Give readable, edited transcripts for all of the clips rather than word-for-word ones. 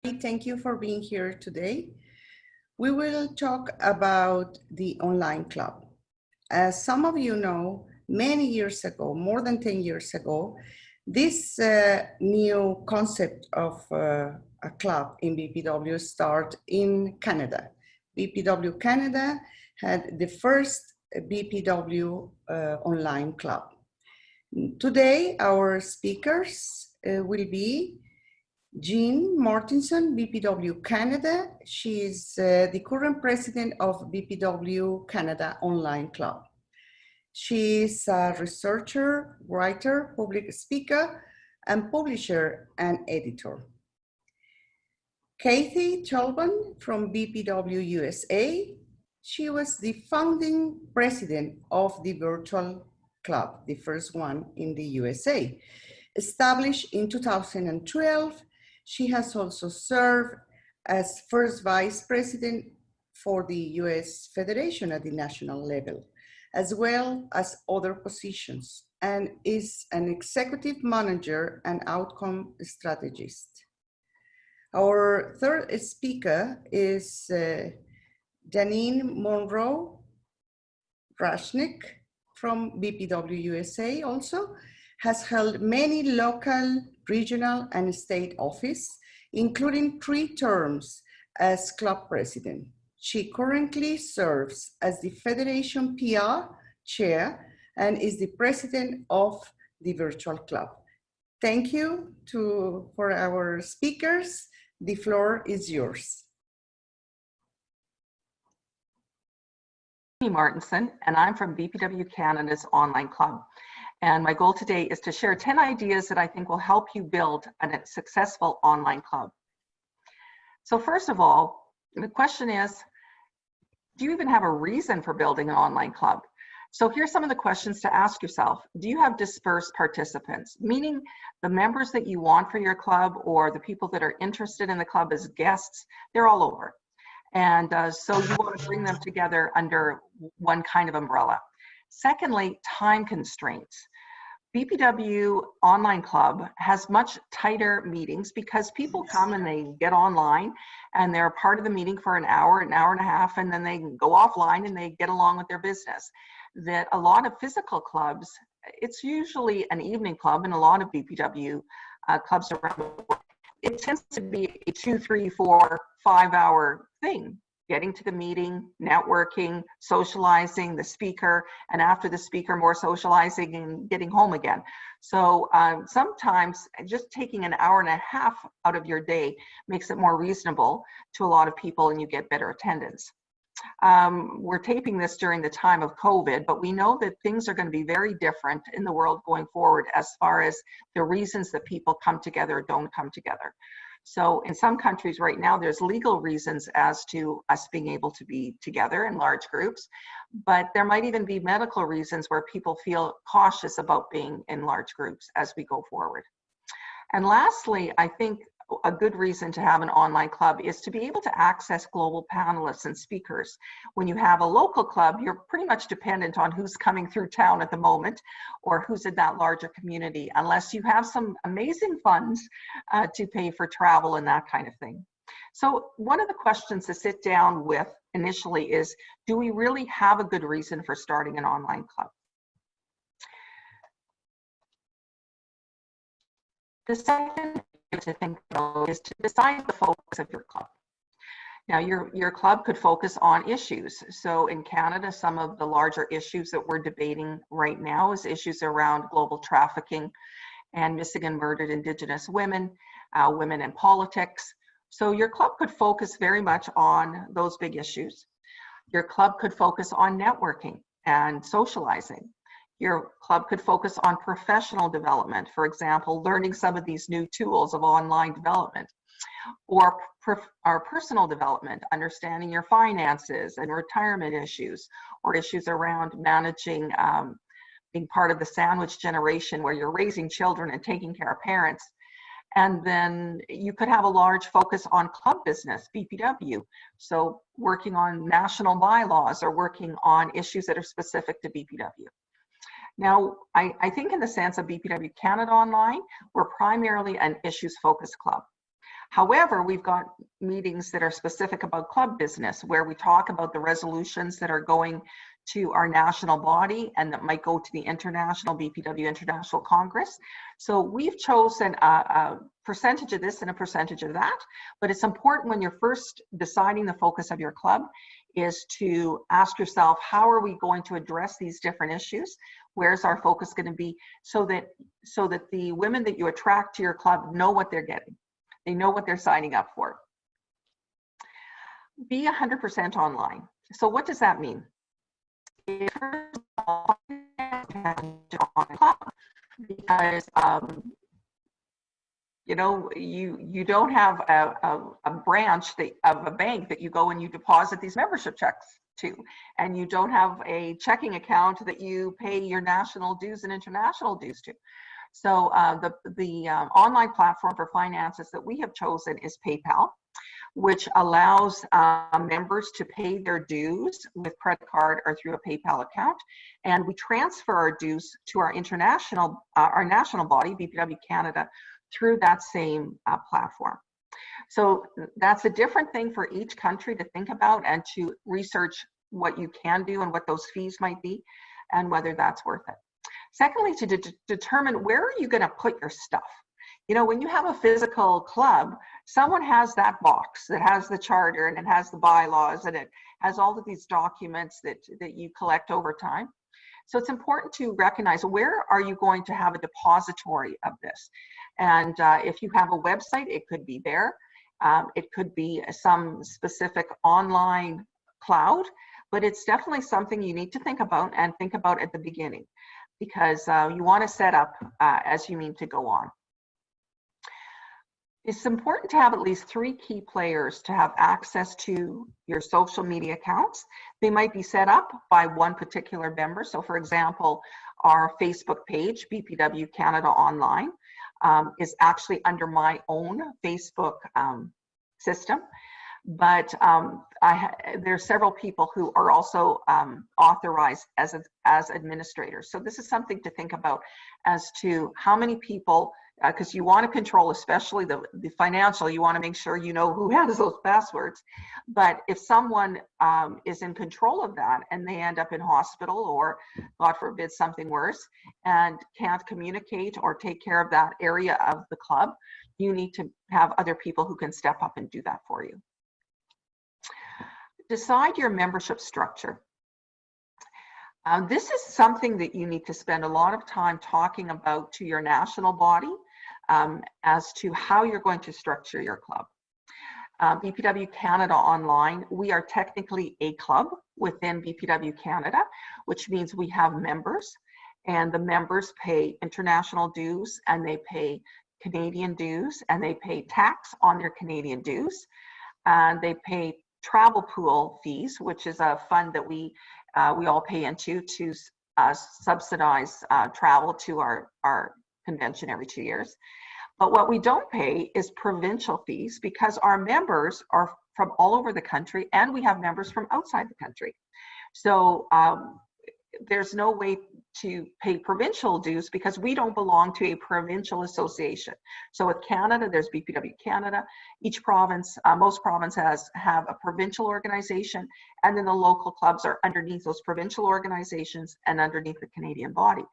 Thank you for being here today. We will talk about the online club. As some of you know, many years ago, more than 10 years ago, this new concept of a club in BPW started in Canada. BPW Canada had the first BPW online club. Today, our speakers will be Jeanne Martinson, BPW Canada. She is the current president of BPW Canada Online Club. She is a researcher, writer, public speaker, and publisher and editor. Kathy Telban from BPW USA. She was the founding president of the virtual club, the first one in the USA. Established in 2012, she has also served as first vice president for the US Federation at the national level, as well as other positions, and is an executive manager and outcome strategist. Our third speaker is Daneene Monroe Rusnak from BPW USA also. Has held many local, regional, and state offices, including 3 terms as club president. She currently serves as the Federation PR chair and is the president of the virtual club. Thank you for our speakers. The floor is yours. Jeanne Martinson, and I'm from BPW Canada's online club. And my goal today is to share 10 ideas that I think will help you build a successful online club. So first of all, the question is, do you even have a reason for building an online club? So here's some of the questions to ask yourself. Do you have dispersed participants? Meaning the members that you want for your club or the people that are interested in the club as guests, they're all over. And so you want to bring them together under one kind of umbrella. Secondly, time constraints. BPW Online Club has much tighter meetings because people come and they get online and they're part of the meeting for an hour and a half, and then they go offline and they get along with their business. That a lot of physical clubs, it's usually an evening club, and a lot of BPW clubs around the world, it tends to be a 2, 3, 4, 5 hour thing. Getting to the meeting, networking, socializing, the speaker, and after the speaker, more socializing and getting home again. So sometimes just taking an hour and a half out of your day makes it more reasonable to a lot of people, and you get better attendance. We're taping this during the time of COVID, but we know that things are going to be very different in the world going forward as far as the reasons that people come together or don't come together. So in some countries right now, there's legal reasons as to us being able to be together in large groups, but there might even be medical reasons where people feel cautious about being in large groups as we go forward. And lastly, I think a good reason to have an online club is to be able to access global panelists and speakers. When you have a local club, you're pretty much dependent on who's coming through town at the moment or who's in that larger community, unless you have some amazing funds to pay for travel and that kind of thing. So one of the questions to sit down with initially is, do we really have a good reason for starting an online club? The second to think about is to decide the focus of your club. Now, your club could focus on issues. So in Canada, some of the larger issues that we're debating right now is issues around global trafficking and missing and murdered Indigenous women, women in politics. So your club could focus very much on those big issues. Your club could focus on networking and socializing. Your club could focus on professional development, for example, learning some of these new tools of online development, or personal development, understanding your finances and retirement issues, or issues around managing, being part of the sandwich generation where you're raising children and taking care of parents. And then you could have a large focus on club business, BPW. So working on national bylaws or working on issues that are specific to BPW. Now, I think in the sense of BPW Canada Online, we're primarily an issues-focused club. However, we've got meetings that are specific about club business, where we talk about the resolutions that are going to our national body and that might go to the international BPW International Congress. So we've chosen a percentage of this and a percentage of that, but it's important when you're first deciding the focus of your club is to ask yourself, how are we going to address these different issues? Where's our focus going to be, so that the women that you attract to your club know what they're getting. They know what they're signing up for. Be 100% online. So what does that mean? Because you know, you don't have a branch of a bank that you go and you deposit these membership checks to, and you don't have a checking account that you pay your national dues and international dues to. So the online platform for finances that we have chosen is PayPal, which allows members to pay their dues with credit card or through a PayPal account. And we transfer our dues to our national body, BPW Canada, through that same platform. So that's a different thing for each country to think about and to research what you can do and what those fees might be and whether that's worth it. Secondly, to determine where are you going to put your stuff. You know, when you have a physical club, someone has that box that has the charter and it has the bylaws and it has all of these documents that you collect over time. So it's important to recognize, where are you going to have a depository of this? And if you have a website, it could be there. It could be some specific online cloud, but it's definitely something you need to think about and think about at the beginning, because you want to set up as you mean to go on. It's important to have at least 3 key players to have access to your social media accounts. They might be set up by one particular member. So for example, our Facebook page, BPW Canada Online, is actually under my own Facebook system. But there's several people who are also authorized as administrators. So this is something to think about as to how many people, because you want to control, especially the financial, you want to make sure you know who has those passwords. But if someone is in control of that and they end up in hospital or, God forbid, something worse, and can't communicate or take care of that area of the club, you need to have other people who can step up and do that for you. Decide your membership structure. This is something that you need to spend a lot of time talking about to your national body as to how you're going to structure your club. BPW Canada Online, we are technically a club within BPW Canada, which means we have members, and the members pay international dues and they pay Canadian dues and they pay tax on their Canadian dues, and they pay travel pool fees, which is a fund that we all pay into to subsidize travel to our convention every 2 years. But what we don't pay is provincial fees, because our members are from all over the country and we have members from outside the country. So there's no way to pay provincial dues because we don't belong to a provincial association. So with Canada, there's BPW Canada. Each province, most provinces have a provincial organization, and then the local clubs are underneath those provincial organizations and underneath the Canadian body.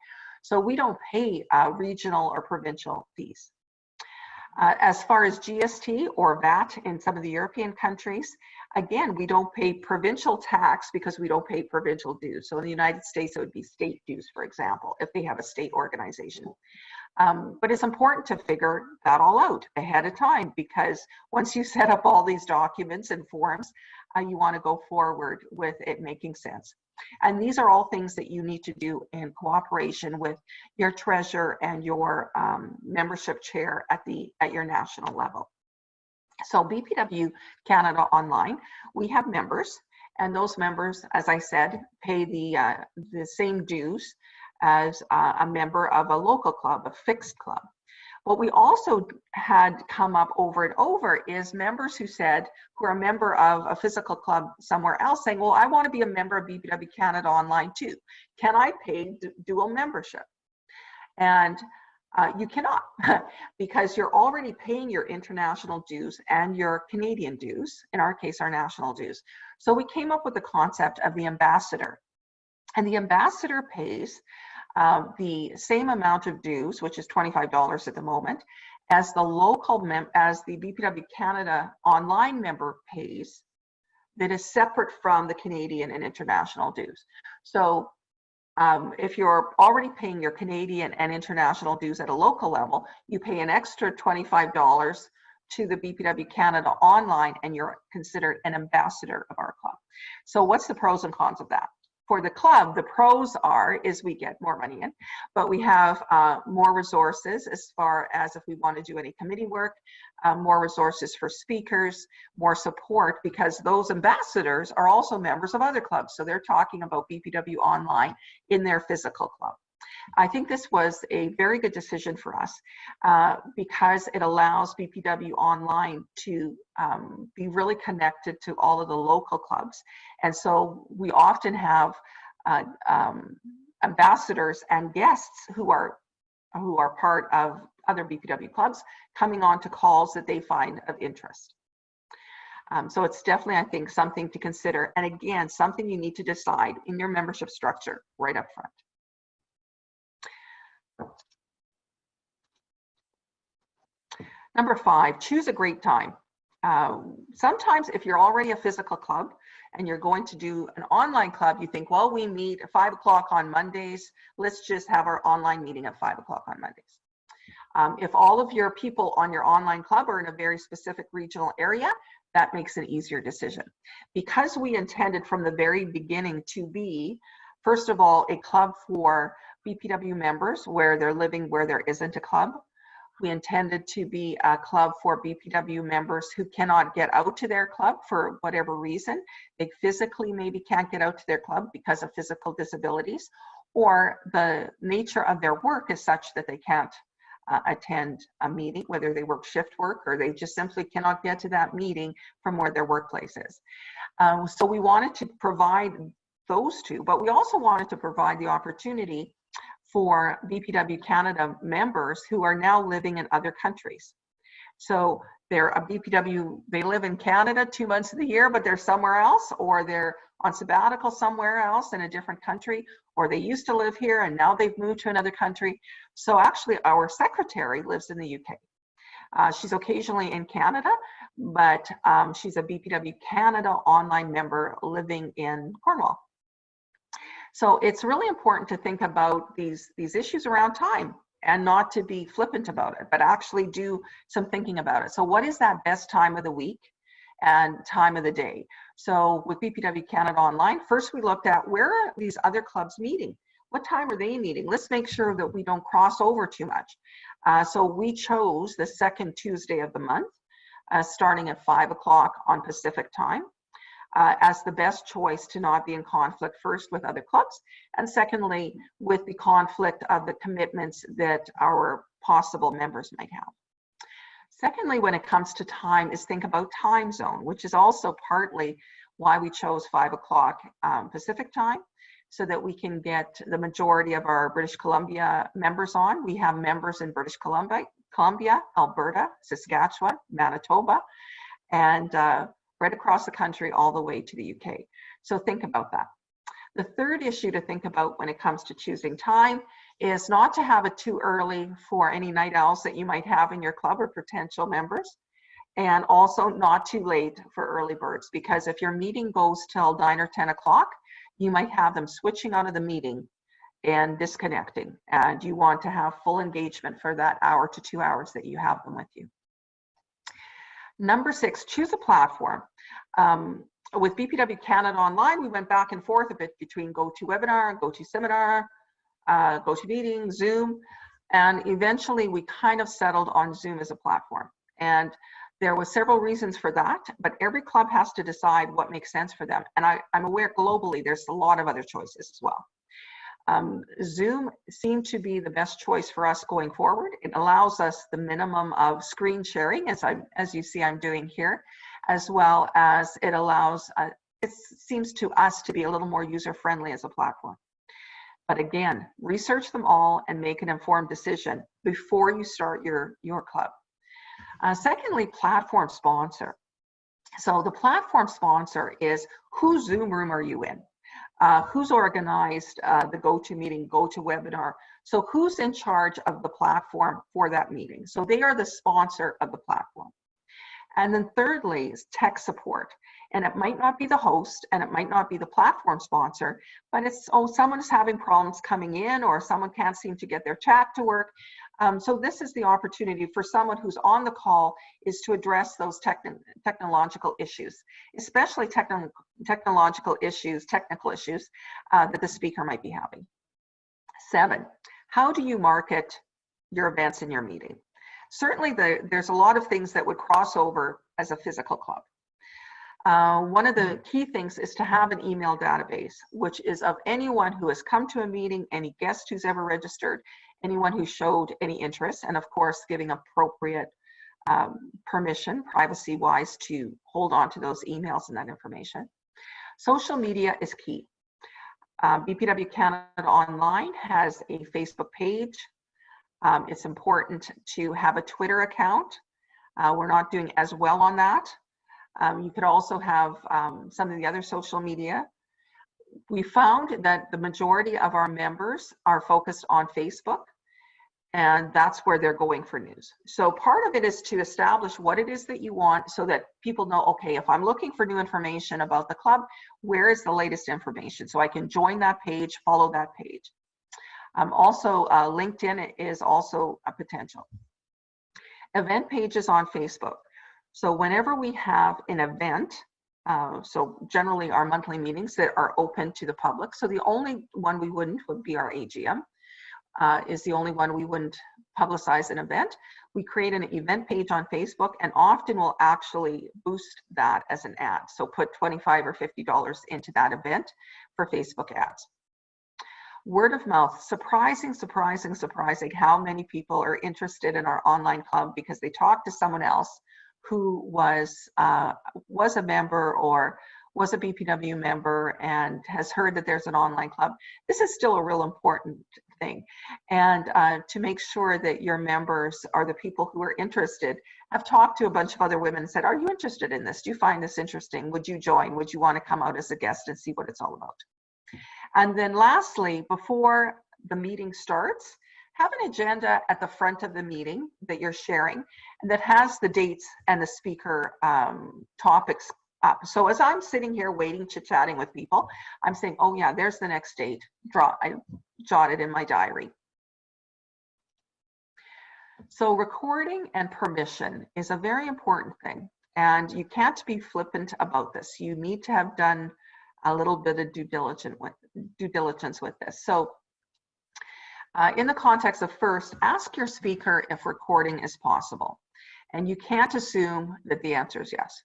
So we don't pay regional or provincial fees. As far as GST or VAT in some of the European countries, again, we don't pay provincial tax because we don't pay provincial dues. So in the United States, it would be state dues, for example, if they have a state organization. But it's important to figure that all out ahead of time, because once you set up all these documents and forms, you want to go forward with it making sense. And these are all things that you need to do in cooperation with your treasurer and your membership chair at your national level. So BPW Canada Online, we have members, and those members, as I said, pay the same dues as a member of a local club, a fixed club. What we also had come up over and over is members who are a member of a physical club somewhere else saying, well, I want to be a member of BPW Canada Online too. Can I pay dual membership? And You cannot because you're already paying your international dues and your Canadian dues, in our case, our national dues. So we came up with the concept of the ambassador. And the ambassador pays the same amount of dues, which is $25 at the moment, as the as the BPW Canada online member pays, that is separate from the Canadian and international dues. So if you're already paying your Canadian and international dues at a local level, you pay an extra $25 to the BPW Canada online, and you're considered an ambassador of our club. So what's the pros and cons of that? For the club, the pros is we get more money in, but we have more resources as far as if we want to do any committee work, more resources for speakers, more support, because those ambassadors are also members of other clubs. So they're talking about BPW online in their physical club. I think this was a very good decision for us because it allows BPW Online to be really connected to all of the local clubs. And so we often have ambassadors and guests who are part of other BPW clubs coming on to calls that they find of interest. So it's definitely, I think, something to consider. And again, something you need to decide in your membership structure right up front. Number 5, choose a great time. Sometimes if you're already a physical club and you're going to do an online club, you think, well, we meet at 5 o'clock on Mondays. Let's just have our online meeting at 5 o'clock on Mondays. If all of your people on your online club are in a very specific regional area, that makes an easier decision. Because we intended from the very beginning to be, first of all, a club for BPW members where they're living where there isn't a club. We intended to be a club for BPW members who cannot get out to their club for whatever reason. They physically maybe can't get out to their club because of physical disabilities, or the nature of their work is such that they can't attend a meeting, whether they work shift work or they just simply cannot get to that meeting from where their workplace is. So we wanted to provide those two, but we also wanted to provide the opportunity for BPW Canada members who are now living in other countries. So they're a BPW, they live in Canada 2 months of the year, but they're somewhere else, or they're on sabbatical somewhere else in a different country, or they used to live here and now they've moved to another country. So actually our secretary lives in the UK. She's occasionally in Canada, but she's a BPW Canada online member living in Cornwall. So it's really important to think about these issues around time and not to be flippant about it, but actually do some thinking about it. So what is that best time of the week and time of the day? So with BPW Canada Online, first we looked at where are these other clubs meeting? What time are they meeting? Let's make sure that we don't cross over too much. So we chose the second Tuesday of the month, starting at 5 o'clock on Pacific time. As the best choice to not be in conflict, first with other clubs, and secondly with the conflict of the commitments that our possible members might have. Secondly, when it comes to time, is think about time zone, which is also partly why we chose 5 o'clock Pacific time, so that we can get the majority of our British Columbia members on. We have members in British Columbia, Alberta, Saskatchewan, Manitoba, and right across the country all the way to the UK. So think about that. The third issue to think about when it comes to choosing time is not to have it too early for any night owls that you might have in your club or potential members, and also not too late for early birds, because if your meeting goes till 9 or 10 o'clock, you might have them switching out of the meeting and disconnecting, and you want to have full engagement for that hour to 2 hours that you have them with you. Number 6, choose a platform. With BPW Canada Online, we went back and forth a bit between GoToWebinar, GoToSeminar, GoToMeeting, Zoom, and eventually we kind of settled on Zoom as a platform. And there were several reasons for that, but every club has to decide what makes sense for them. And I'm aware globally there's a lot of other choices as well. Zoom seemed to be the best choice for us going forward. It allows us the minimum of screen sharing, as you see I'm doing here, as well as it allows, it seems to us to be a little more user-friendly as a platform. But again, research them all and make an informed decision before you start your club. Secondly, platform sponsor. So the platform sponsor is whose Zoom room are you in? Who's organized the GoToMeeting, GoToWebinar? So who's in charge of the platform for that meeting? So they are the sponsor of the platform. And then thirdly is tech support. And it might not be the host and it might not be the platform sponsor, but it's, oh, someone's having problems coming in or someone can't seem to get their chat to work. So this is the opportunity for someone who's on the call is to address those technological issues, especially technical issues that the speaker might be having. 7, how do you market your events in your meeting? Certainly there's a lot of things that would cross over as a physical club. One of the key things is to have an email database, which is of anyone who has come to a meeting, any guest who's ever registered, anyone who showed any interest, and of course giving appropriate permission, privacy-wise, to hold on to those emails and that information. Social media is key. BPW Canada Online has a Facebook page. It's important to have a Twitter account. We're not doing as well on that. You could also have some of the other social media. We found that the majority of our members are focused on Facebook, and that's where they're going for news. So part of it is to establish what it is that you want so that people know, okay, if I'm looking for new information about the club, where is the latest information? So I can join that page, follow that page. Also, LinkedIn is also a potential. Event pages on Facebook. So whenever we have an event, so generally our monthly meetings that are open to the public, so the only one we wouldn't would be our AGM, is the only one we wouldn't publicize an event. We create an event page on Facebook and often we'll actually boost that as an ad. So put $25 or $50 into that event for Facebook ads. Word of mouth, surprising how many people are interested in our online club because they talked to someone else who was a member or was a BPW member and has heard that there's an online club. This is still a real important thing. And to make sure that your members are the people who are interested. I've talked to a bunch of other women and said, are you interested in this? Do you find this interesting? Would you join? Would you want to come out as a guest and see what it's all about? And then lastly, before the meeting starts, have an agenda at the front of the meeting that you're sharing and that has the dates and the speaker topics up. So as I'm sitting here waiting, chit-chatting with people, I'm saying, oh yeah, there's the next date. I jotted in my diary. So recording and permission is a very important thing. And you can't be flippant about this. You need to have done a little bit of due diligence with this. So in the context of first, ask your speaker if recording is possible. And you can't assume that the answer is yes.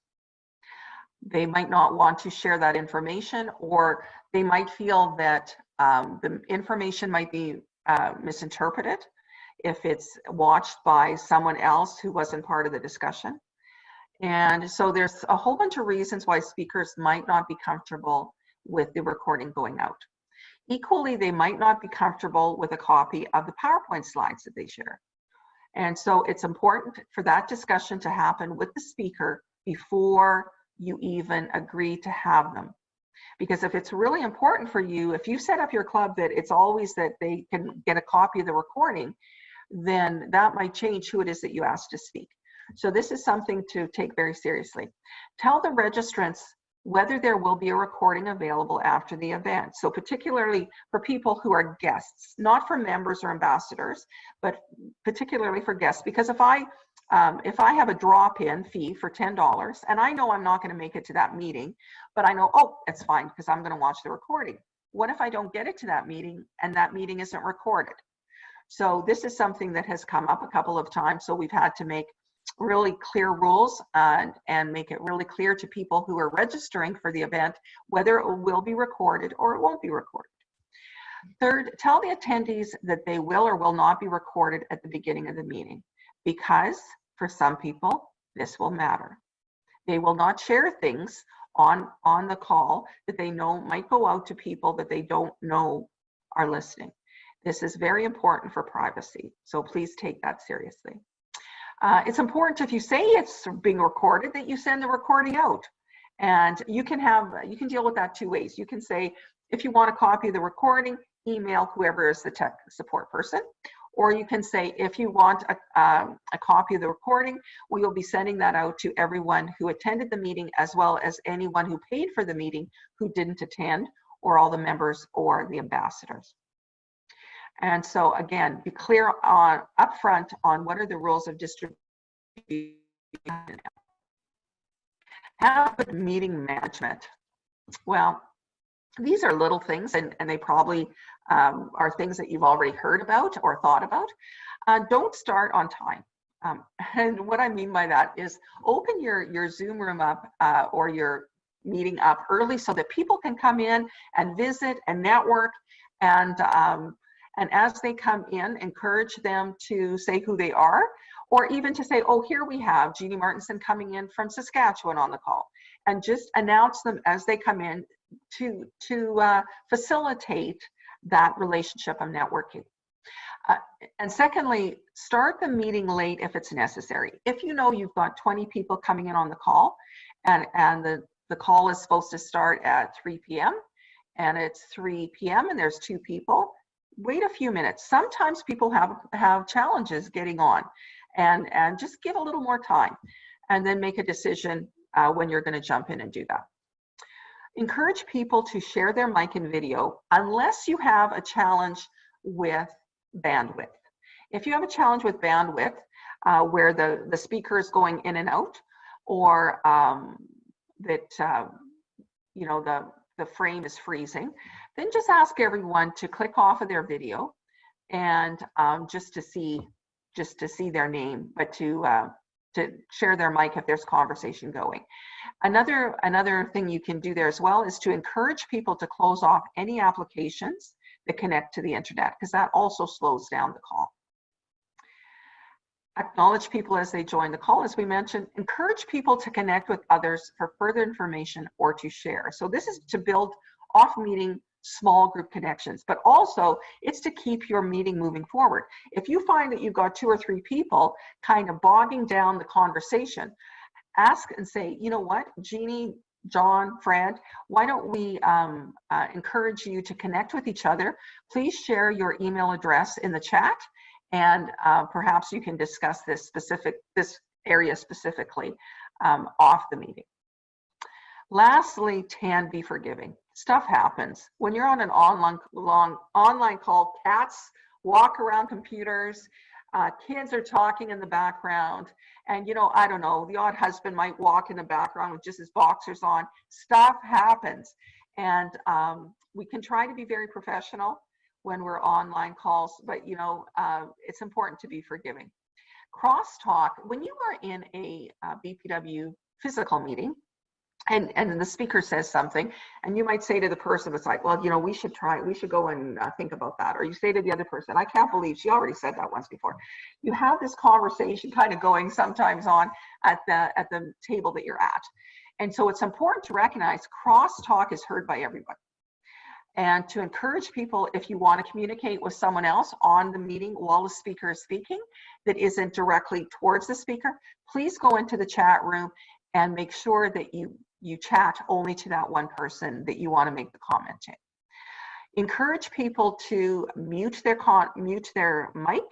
They might not want to share that information, or they might feel that the information might be misinterpreted if it's watched by someone else who wasn't part of the discussion. And so there's a whole bunch of reasons why speakers might not be comfortable with the recording going out. Equally, they might not be comfortable with a copy of the PowerPoint slides that they share. And so it's important for that discussion to happen with the speaker before you even agree to have them. Because if it's really important for you, if you set up your club that it's always that they can get a copy of the recording, then that might change who it is that you ask to speak. So this is something to take very seriously. Tell the registrants whether there will be a recording available after the event. So particularly for people who are guests, not for members or ambassadors, but particularly for guests. Because if I have a drop-in fee for $10 and I know I'm not going to make it to that meeting, but I know, oh, it's fine because I'm going to watch the recording. What if I don't get it to that meeting and that meeting isn't recorded? So this is something that has come up a couple of times. So we've had to make really clear rules and make it really clear to people who are registering for the event whether it will be recorded or it won't be recorded. Third, tell the attendees that they will or will not be recorded at the beginning of the meeting, because for some people this will matter. They will not share things on the call that they know might go out to people that they don't know are listening. This is very important for privacy, so please take that seriously. It's important, if you say it's being recorded, that you send the recording out. And you can deal with that two ways. You can say, if you want a copy of the recording, email whoever is the tech support person. Or you can say, if you want a copy of the recording, we will be sending that out to everyone who attended the meeting, as well as anyone who paid for the meeting who didn't attend, or all the members or the ambassadors. And so again, be clear upfront on what are the rules of distribution. How about meeting management? Well, these are little things, and they probably are things that you've already heard about or thought about. Don't start on time. And what I mean by that is open your Zoom room up or your meeting up early so that people can come in and visit and network. And as they come in, encourage them to say who they are, or even to say, oh, here we have Jeanne Martinson coming in from Saskatchewan on the call, and just announce them as they come in to facilitate that relationship of networking. And secondly, start the meeting late if it's necessary. If you know you've got 20 people coming in on the call, and the call is supposed to start at 3 p.m. and it's 3 p.m. and there's 2 people, wait a few minutes. Sometimes people have challenges getting on, and just give a little more time, and then make a decision when you're going to jump in and do that. Encourage people to share their mic and video unless you have a challenge with bandwidth. If you have a challenge with bandwidth where the speaker is going in and out, or you know, the frame is freezing, then just ask everyone to click off of their video and just to see their name, but to share their mic if there's conversation going. Another thing you can do there as well is to encourage people to close off any applications that connect to the internet, because that also slows down the call. Acknowledge people as they join the call, as we mentioned. Encourage people to connect with others for further information or to share. So this is to build off meeting small group connections, but also it's to keep your meeting moving forward. If you find that you've got 2 or 3 people kind of bogging down the conversation, ask and say, you know what, Jeannie, John, Fred, why don't we encourage you to connect with each other? Please share your email address in the chat, and perhaps you can discuss this area specifically off the meeting. Lastly, 10, be forgiving. Stuff happens. When you're on an online call, cats walk around computers, kids are talking in the background, and you know, I don't know, the odd husband might walk in the background with just his boxers on. Stuff happens, and we can try to be very professional when we're online calls, but you know, it's important to be forgiving. Crosstalk, when you are in a BPW physical meeting, and the speaker says something, and you might say to the person that's like, well, you know, we should go and think about that. Or you say to the other person, I can't believe she already said that once before. You have this conversation kind of going sometimes on at the table that you're at. And so it's important to recognize crosstalk is heard by everyone. And to encourage people, if you want to communicate with someone else on the meeting while the speaker is speaking that isn't directly towards the speaker, please go into the chat room and make sure that you chat only to that one person that you want to make the comment to. Encourage people to mute their mic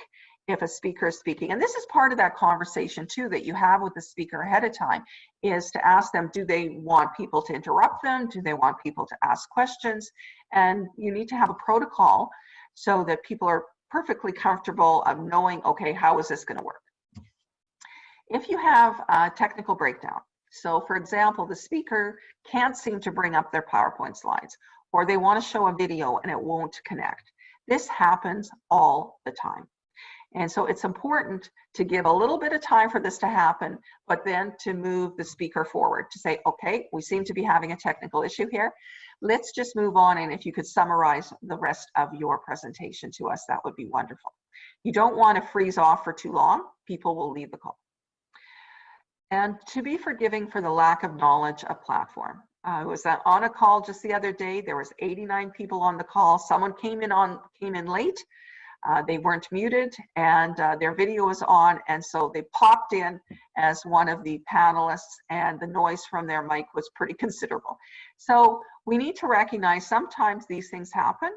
if a speaker is speaking. And this is part of that conversation too that you have with the speaker ahead of time, is to ask them, do they want people to interrupt them? Do they want people to ask questions? And you need to have a protocol so that people are perfectly comfortable of knowing, okay, how is this going to work? If you have a technical breakdown, so for example, the speaker can't seem to bring up their PowerPoint slides, or they want to show a video and it won't connect. This happens all the time. And so it's important to give a little bit of time for this to happen, but then to move the speaker forward to say, okay, we seem to be having a technical issue here. Let's just move on. And if you could summarize the rest of your presentation to us, that would be wonderful. You don't want to freeze off for too long. People will leave the call. And to be forgiving for the lack of knowledge of platform. I was on a call just the other day. There was 89 people on the call. Someone came in late. They weren't muted, and their video was on, and so they popped in as one of the panelists, and the noise from their mic was pretty considerable. So we need to recognize sometimes these things happen,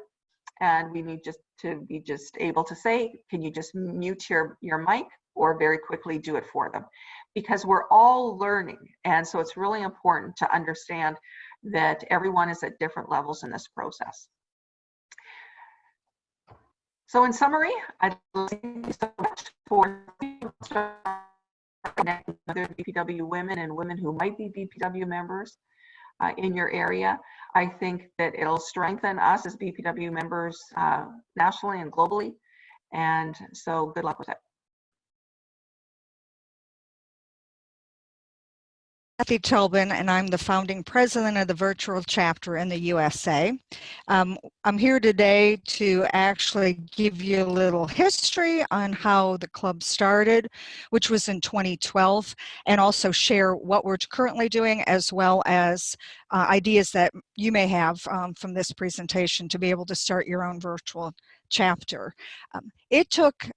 and we need just to be able to say, can you just mute your mic, or very quickly do it for them, because we're all learning. And so it's really important to understand that everyone is at different levels in this process. So in summary, I'd like to thank you so much for connecting with other BPW women and women who might be BPW members in your area. I think that it'll strengthen us as BPW members nationally and globally. And so good luck with it. Telban, and I'm the founding president of the virtual chapter in the USA. I'm here today to actually give you a little history on how the club started, which was in 2012, and also share what we're currently doing, as well as ideas that you may have from this presentation to be able to start your own virtual chapter. It took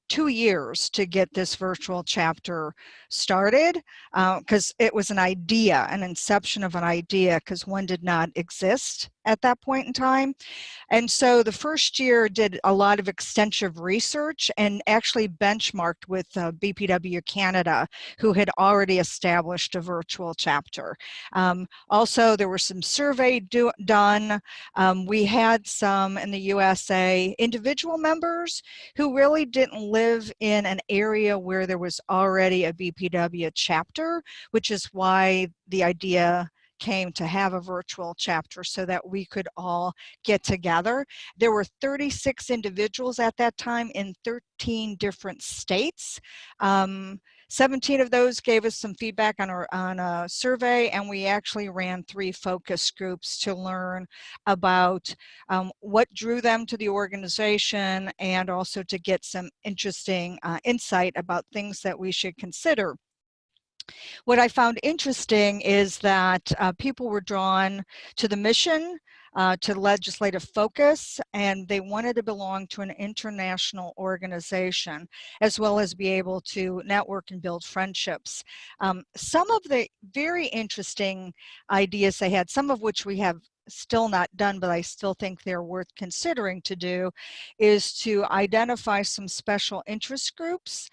2 years to get this virtual chapter started, because it was an idea, an inception of an idea, because one did not exist at that point in time. And so the first year did a lot of extensive research and actually benchmarked with BPW Canada, who had already established a virtual chapter. Also, there were some survey done. We had some in the USA individual members who really didn't live in an area where there was already a BPW chapter, which is why the idea came to have a virtual chapter so that we could all get together. There were 36 individuals at that time in 13 different states. 17 of those gave us some feedback on a survey, and we actually ran 3 focus groups to learn about what drew them to the organization, and also to get some interesting insight about things that we should consider. What I found interesting is that people were drawn to the mission, to legislative focus, and they wanted to belong to an international organization, as well as be able to network and build friendships. Some of the very interesting ideas they had, some of which we have still not done, but I still think they're worth considering to do, is to identify some special interest groups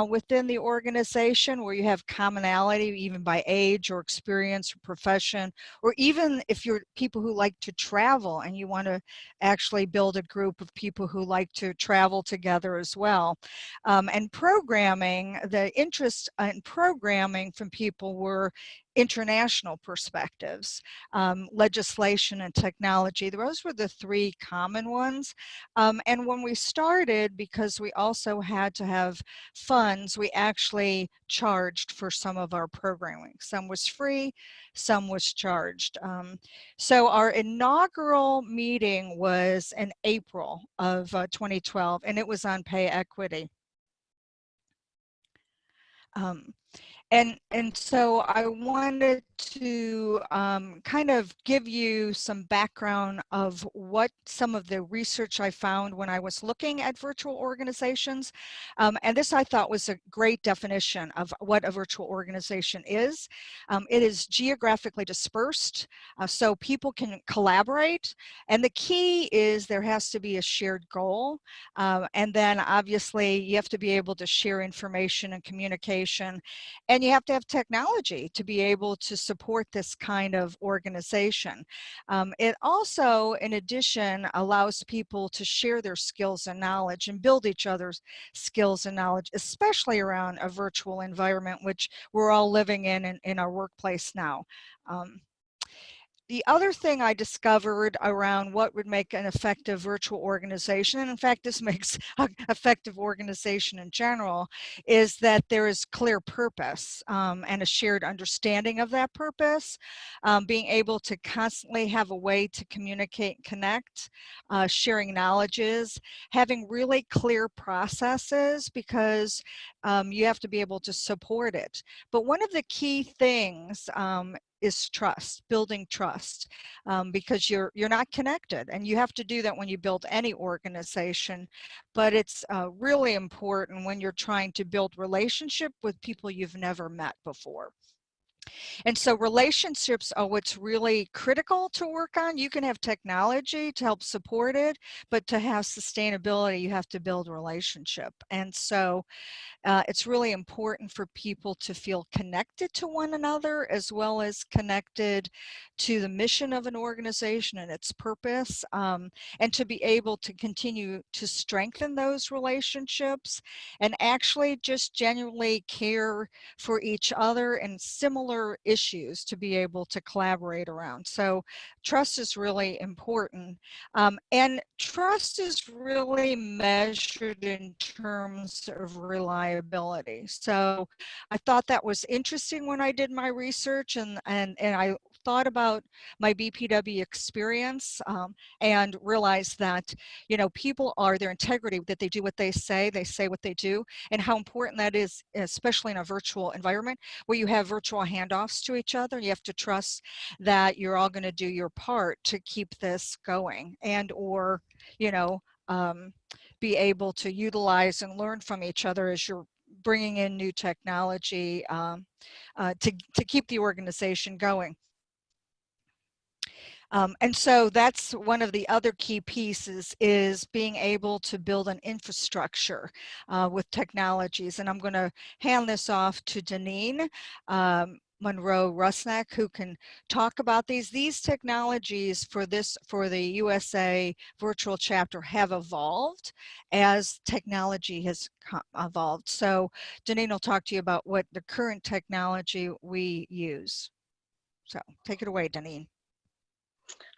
within the organization where you have commonality, even by age or experience or profession, or even if you're people who like to travel and you want to actually build a group of people who like to travel together as well. And programming, the interest in programming from people were international perspectives, legislation and technology. Those were the 3 common ones. And when we started, because we also had to have funds, we actually charged for some of our programming. Some was free, some was charged. So our inaugural meeting was in April of 2012, and it was on pay equity. And so I wanted to kind of give you some background of what some of the research I found when I was looking at virtual organizations. And this I thought was a great definition of what a virtual organization is. It is geographically dispersed, so people can collaborate. And the key is there has to be a shared goal. And then obviously you have to be able to share information and communication. And you have to have technology to be able to support this kind of organization. It also, in addition, allows people to share their skills and knowledge and build each other's skills and knowledge, especially around a virtual environment, which we're all living in our workplace now. The other thing I discovered around what would make an effective virtual organization, and in fact this makes an effective organization in general, is that there is clear purpose and a shared understanding of that purpose, being able to constantly have a way to communicate and connect, sharing knowledges, having really clear processes, because you have to be able to support it. But one of the key things is trust, building trust, because you're not connected, and you have to do that when you build any organization, but it's really important when you're trying to build relationship with people you've never met before. And so relationships are what's really critical to work on. You can have technology to help support it, but to have sustainability, you have to build relationship. And so it's really important for people to feel connected to one another, as well as connected to the mission of an organization and its purpose, and to be able to continue to strengthen those relationships and actually just genuinely care for each other and similar issues to be able to collaborate around. So trust is really important. And trust is really measured in terms of reliability. So I thought that was interesting when I did my research, and I thought about my BPW experience, and realized that, you know, people are their integrity, that they do what they say what they do, and how important that is, especially in a virtual environment where you have virtual handoffs to each other. You have to trust that you're all going to do your part to keep this going, and or, you know, be able to utilize and learn from each other as you're bringing in new technology to keep the organization going. And so that's one of the other key pieces, is being able to build an infrastructure with technologies. And I'm going to hand this off to Daneene Monroe Rusnak, who can talk about these. These technologies for the USA virtual chapter have evolved as technology has evolved. So Daneene will talk to you about what the current technology we use. So take it away, Daneene.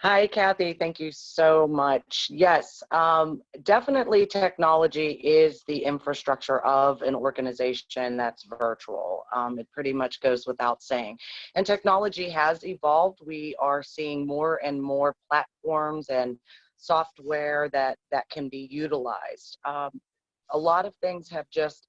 Hi, Kathy. Thank you so much. Yes, definitely technology is the infrastructure of an organization that's virtual. It pretty much goes without saying. And technology has evolved. We are seeing more and more platforms and software that can be utilized. A lot of things have just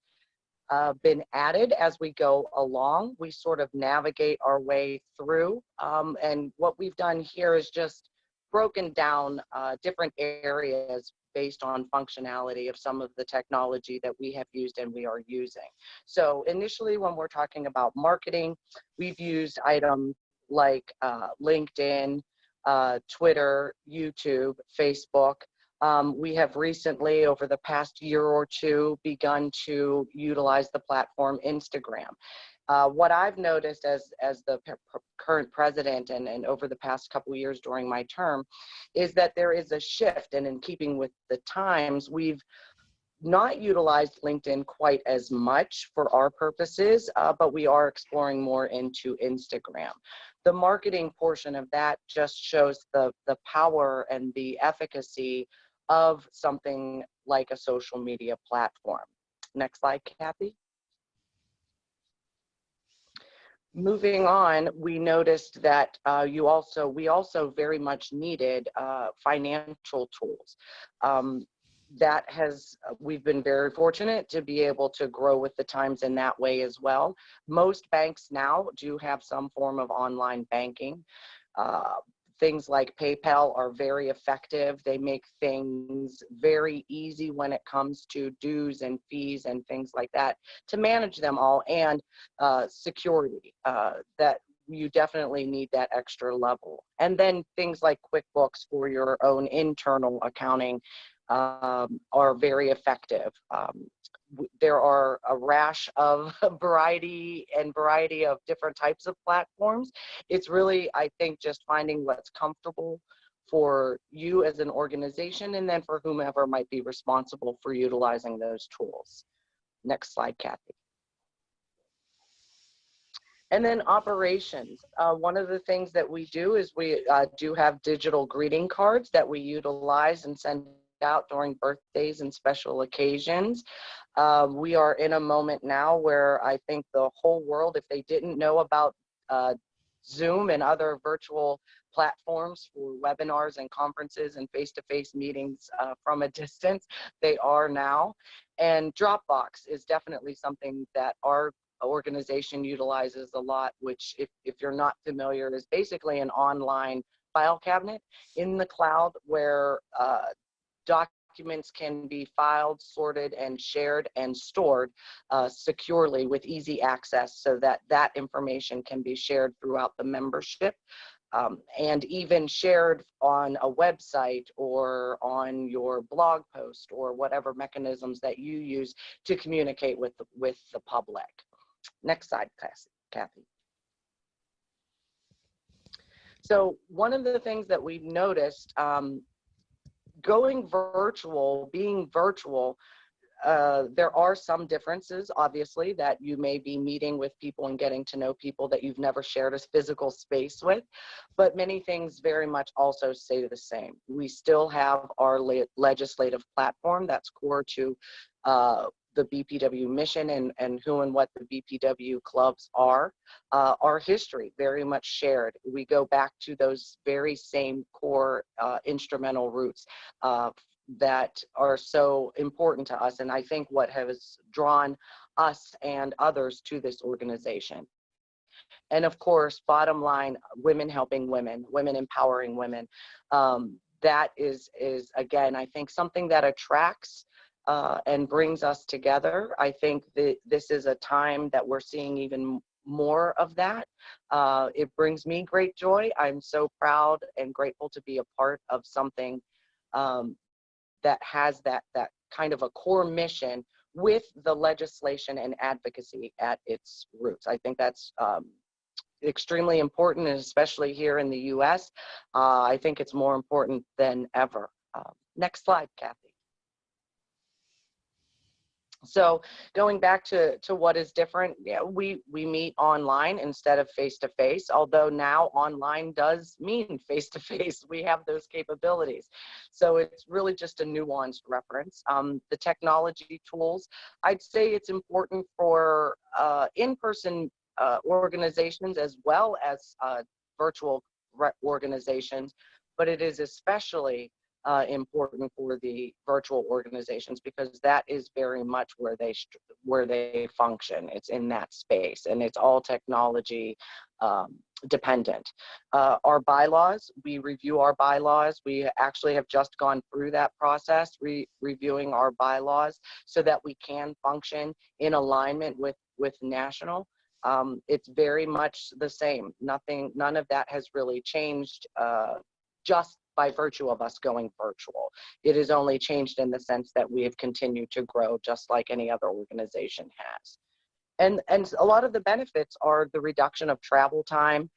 been added as we go along. We sort of navigate our way through, and what we've done here is just broken down different areas based on functionality of some of the technology that we have used and we are using. So initially, when we're talking about marketing, we've used items like LinkedIn, Twitter, YouTube, Facebook. We have recently, over the past year or two, begun to utilize the platform Instagram. What I've noticed as the current president and over the past couple of years during my term is that there is a shift, and in keeping with the times, we've not utilized LinkedIn quite as much for our purposes, but we are exploring more into Instagram. The marketing portion of that just shows the power and the efficacy of something like a social media platform. Next slide, Kathy. Moving on, we noticed that we also very much needed financial tools. We've been very fortunate to be able to grow with the times in that way as well. Most banks now do have some form of online banking. Things like PayPal are very effective. They make things very easy when it comes to dues and fees and things like that to manage them all, and security, that you definitely need that extra level. And then things like QuickBooks for your own internal accounting are very effective. There are a rash of variety of different types of platforms. It's really, I think, just finding what's comfortable for you as an organization, and then for whomever might be responsible for utilizing those tools. Next slide, Kathy. And then operations. One of the things that we do is we do have digital greeting cards that we utilize and send out during birthdays and special occasions. We are in a moment now where I think the whole world, if they didn't know about Zoom and other virtual platforms for webinars and conferences and face-to-face meetings from a distance, they are now. And Dropbox is definitely something that our organization utilizes a lot, which if you're not familiar, is basically an online file cabinet in the cloud where documents can be filed, sorted, and shared and stored securely with easy access, so that that information can be shared throughout the membership. And even shared on a website or on your blog post or whatever mechanisms that you use to communicate with the public. Next slide, Kathy. So one of the things that we've noticed, going virtual, being virtual, there are some differences, obviously, that you may be meeting with people and getting to know people that you've never shared a physical space with, but many things very much also stay the same. We still have our legislative platform that's core to the BPW mission and who and what the BPW clubs are. Our history very much shared. We go back to those very same core instrumental roots that are so important to us, and I think what has drawn us and others to this organization. And of course, bottom line, women helping women, women empowering women. That is again, I think, something that attracts and brings us together. I think that this is a time that we're seeing even more of that. It brings me great joy. I'm so proud and grateful to be a part of something that has that kind of a core mission with the legislation and advocacy at its roots. I think that's extremely important, and especially here in the US, I think it's more important than ever. Next slide, Kathy. So going back to what is different, yeah, we meet online instead of face-to-face, although now online does mean face-to-face. We have those capabilities. So it's really just a nuanced reference. The technology tools, I'd say it's important for in-person organizations as well as virtual organizations, but it is especially important for the virtual organizations, because that is very much where they function. It's in that space, and it's all technology dependent. Our bylaws, we review our bylaws. We actually have just gone through that process, reviewing our bylaws so that we can function in alignment with national. It's very much the same. None of that has really changed just by virtue of us going virtual. It has only changed in the sense that we have continued to grow just like any other organization has. And a lot of the benefits are the reduction of travel time.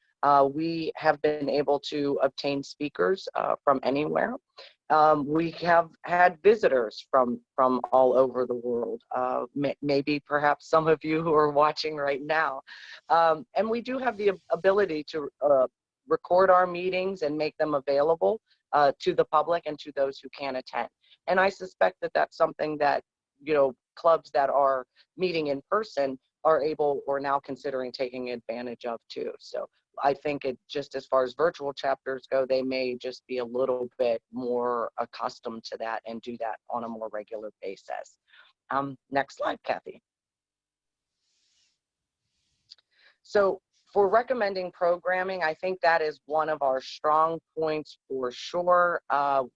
We have been able to obtain speakers from anywhere. We have had visitors from all over the world, maybe perhaps some of you who are watching right now. And we do have the ability to record our meetings and make them available to the public and to those who can attend. And I suspect that that's something that, you know, clubs that are meeting in person are able or now considering taking advantage of too. So I think it just, as far as virtual chapters go, they may just be a little bit more accustomed to that and do that on a more regular basis. Next slide, Kathy. So for recommending programming, I think that is one of our strong points for sure.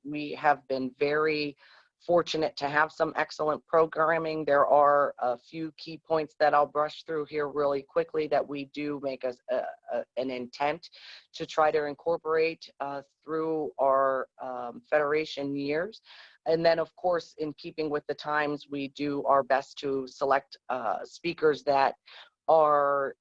We have been very fortunate to have some excellent programming. There are a few key points that I'll brush through here really quickly that we do make an intent to try to incorporate through our federation years. And then, of course, in keeping with the times, we do our best to select speakers that are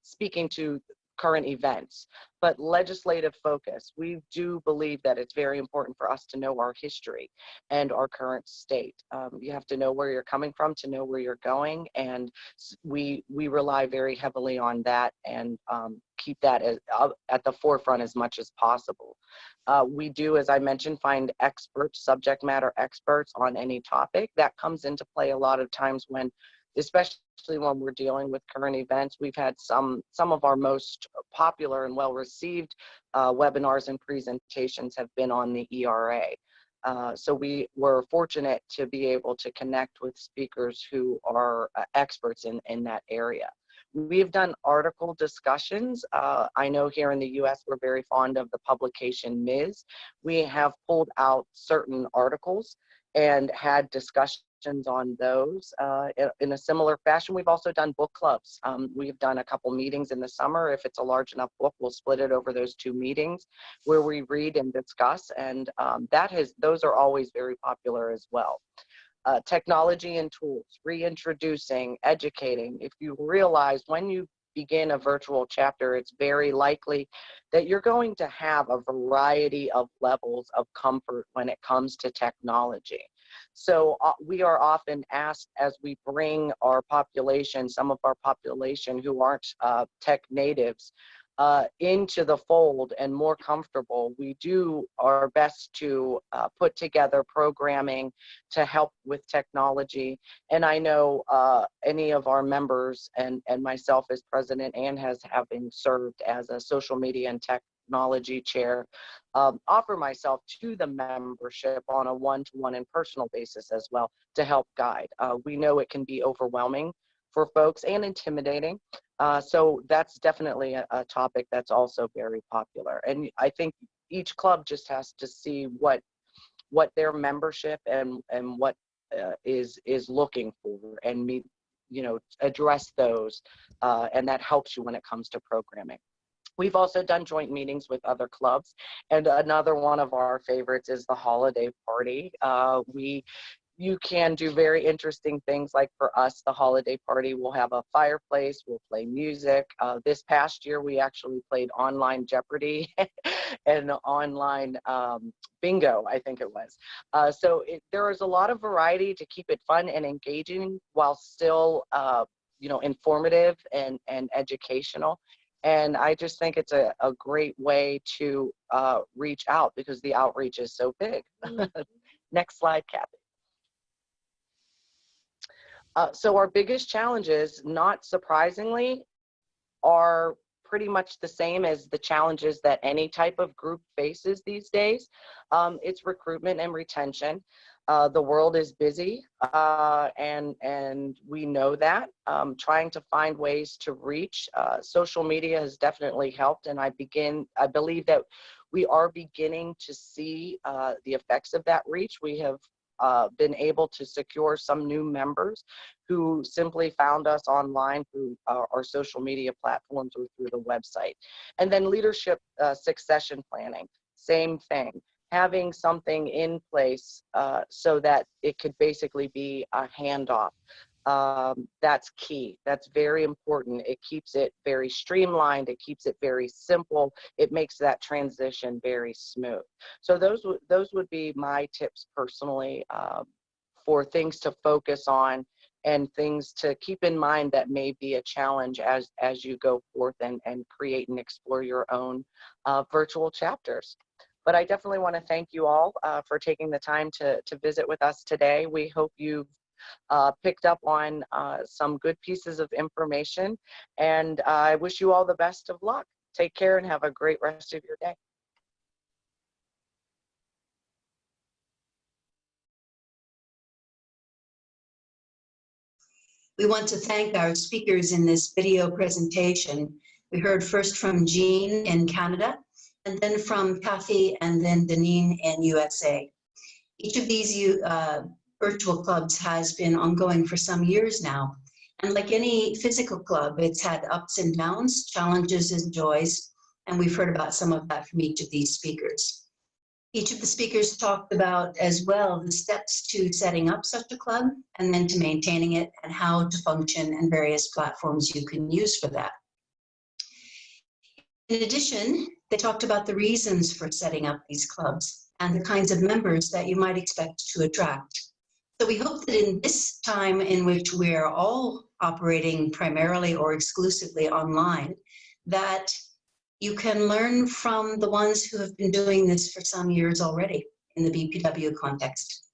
speaking to current events. But legislative focus, we do believe that it's very important for us to know our history and our current state. You have to know where you're coming from to know where you're going, and we rely very heavily on that and keep that at the forefront as much as possible. We do, as I mentioned, find experts, subject matter experts on any topic. That comes into play a lot of times when, especially when we're dealing with current events. We've had some of our most popular and well-received webinars and presentations have been on the ERA. So we were fortunate to be able to connect with speakers who are experts in that area. We've done article discussions. I know here in the US, we're very fond of the publication Ms. We have pulled out certain articles and had discussions on those. In a similar fashion, we've also done book clubs. We've done a couple meetings in the summer. If it's a large enough book, we'll split it over those 2 meetings where we read and discuss, and those are always very popular as well. Technology and tools, reintroducing, educating. If you realize when you begin a virtual chapter, it's very likely that you're going to have a variety of levels of comfort when it comes to technology. So we are often asked, as we bring our population, some of our population who aren't tech natives, into the fold and more comfortable, we do our best to put together programming to help with technology. And I know any of our members and myself as president and having served as a social media and technology chair, offer myself to the membership on a one-to-one and personal basis as well to help guide. We know it can be overwhelming for folks and intimidating. So that's definitely a topic that's also very popular. And I think each club just has to see what their membership and what is looking for, and meet, address those, and that helps you when it comes to programming. We've also done joint meetings with other clubs, and another one of our favorites is the holiday party. You can do very interesting things, like for us, the holiday party, we'll have a fireplace, we'll play music. This past year, we actually played online Jeopardy and online bingo, I think it was. So there is a lot of variety to keep it fun and engaging while still, informative and educational. And I just think it's a great way to reach out, because the outreach is so big. Next slide, Kathy. So our biggest challenges, not surprisingly, are pretty much the same as the challenges that any type of group faces these days. It's recruitment and retention. The world is busy, and we know that. Trying to find ways to reach, social media has definitely helped, and I believe that we are beginning to see the effects of that reach. We have been able to secure some new members who simply found us online through our social media platforms or through the website. And then leadership succession planning, same thing. Having something in place so that it could basically be a handoff. That's key. That's very important. It keeps it very streamlined. It keeps it very simple. It makes that transition very smooth. So those would be my tips personally for things to focus on and things to keep in mind that may be a challenge as you go forth and create and explore your own virtual chapters. But I definitely want to thank you all for taking the time to visit with us today. We hope you've picked up on some good pieces of information, and I wish you all the best of luck. Take care and have a great rest of your day. We want to thank our speakers in this video presentation. We heard first from Jeanne in Canada, and then from Kathy, and then Daneene in USA. Each of these virtual clubs has been ongoing for some years now. And like any physical club, it's had ups and downs, challenges and joys, and we've heard about some of that from each of these speakers. Each of the speakers talked about as well the steps to setting up such a club, and then to maintaining it, and how to function, and various platforms you can use for that. In addition, they talked about the reasons for setting up these clubs and the kinds of members that you might expect to attract. So we hope that in this time in which we're all operating primarily or exclusively online, that you can learn from the ones who have been doing this for some years already in the BPW context.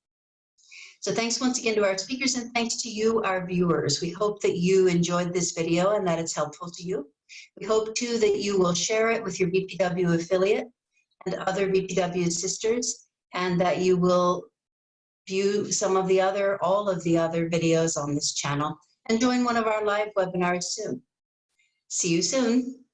So thanks once again to our speakers, and thanks to you, our viewers. We hope that you enjoyed this video and that it's helpful to you. We hope too that you will share it with your BPW affiliate and other BPW sisters, and that you will view all of the other videos on this channel and join one of our live webinars soon. See you soon.